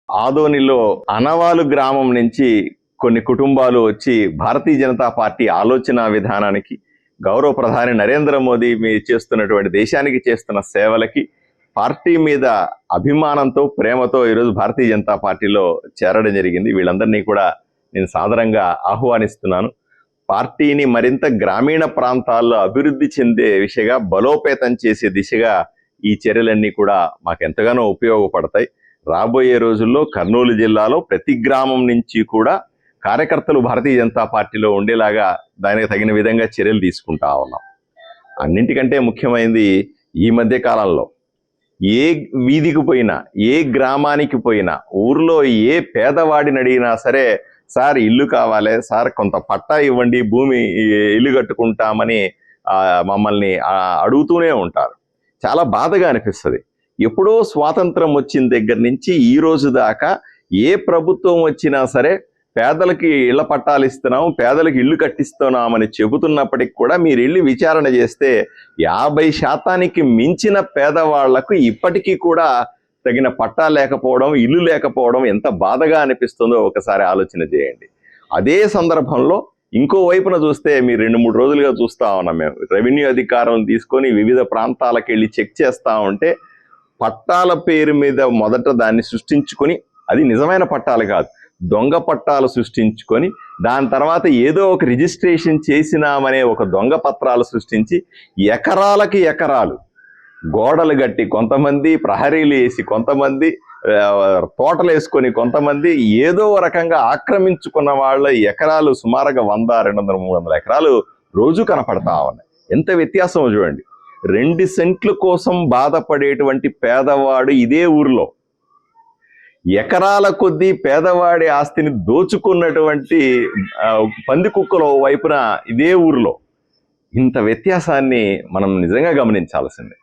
ఆదోనిలో అనవాలు గ్రామం నుంచి కొన్ని కుటుంబాలు వచ్చి భారతీయ జనతా పార్టీ ఆలోచన విధానానికి, గౌరవ ప్రధాని నరేంద్ర మోదీ చేస్తున్నటువంటి దేశానికి చేస్తున్న సేవలకి, పార్టీ మీద అభిమానంతో, ప్రేమతో ఈరోజు భారతీయ జనతా పార్టీలో చేరడం జరిగింది. వీళ్ళందరినీ కూడా నేను సాదరంగా ఆహ్వానిస్తున్నాను. పార్టీని మరింత గ్రామీణ ప్రాంతాల్లో అభివృద్ధి చెందే దిశగా, బలోపేతం చేసే దిశగా ఈ చర్యలన్నీ కూడా మాకు ఎంతగానో ఉపయోగపడతాయి. రాబోయే రోజుల్లో కర్నూలు జిల్లాలో ప్రతి గ్రామం నుంచి కూడా కార్యకర్తలు భారతీయ జనతా పార్టీలో ఉండేలాగా దానికి తగిన విధంగా చర్యలు తీసుకుంటా ఉన్నాం. అన్నింటికంటే ముఖ్యమైనది, ఈ మధ్య కాలంలో ఏ వీధికి పోయినా, ఏ గ్రామానికి పోయినా, ఊర్లో ఏ పేదవాడిని అడిగినా సరే, సార్ ఇల్లు కావాలి, సార్ కొంత పట్టా ఇవ్వండి, భూమి ఇల్లు కట్టుకుంటామని మమ్మల్ని అడుగుతూనే ఉంటారు. చాలా బాధగా అనిపిస్తుంది. ఎప్పుడో స్వాతంత్రం వచ్చిన దగ్గర నుంచి ఈ రోజు దాకా ఏ ప్రభుత్వం వచ్చినా సరే పేదలకి ఇళ్ల పట్టాలు ఇస్తున్నాం, పేదలకు ఇల్లు కట్టిస్తున్నామని చెబుతున్నప్పటికి కూడా మీరు వెళ్ళి విచారణ చేస్తే 50% మించిన పేదవాళ్లకు ఇప్పటికీ కూడా తగిన పట్టా లేకపోవడం, ఇల్లు లేకపోవడం ఎంత బాధగా అనిపిస్తుందో ఒకసారి ఆలోచన చేయండి. అదే సందర్భంలో ఇంకో వైపున చూస్తే, మీరు 2-3 రోజులుగా చూస్తా ఉన్నాం, మేము రెవెన్యూ అధికారులను తీసుకొని వివిధ ప్రాంతాలకు వెళ్ళి చెక్ చేస్తా ఉంటే, పట్టాల పేరు మీద మొదట దాన్ని సృష్టించుకొని, అది నిజమైన పట్టాలు కాదు, దొంగ పట్టాలు సృష్టించుకొని, దాని తర్వాత ఏదో ఒక రిజిస్ట్రేషన్ చేసినామనే ఒక దొంగ పత్రాలు సృష్టించి ఎకరాలకి ఎకరాలు గోడలు కట్టి, కొంతమంది ప్రహరీలు వేసి, కొంతమంది తోటలు వేసుకొని, కొంతమంది ఏదో రకంగా ఆక్రమించుకున్న వాళ్ళ ఎకరాలు సుమారుగా 100, 200, 300 ఎకరాలు రోజు కనపడతా ఉన్నాయి. ఎంత వ్యత్యాసం చూడండి. 2 సెంట్ల కోసం బాధపడేటువంటి పేదవాడు ఇదే ఊరిలో, ఎకరాల కొద్దీ పేదవాడి ఆస్తిని దోచుకున్నటువంటి పంది కుక్కలో వైపున ఇదే ఊరిలో, ఇంత వ్యత్యాసాన్ని మనం నిజంగా గమనించాల్సిందే.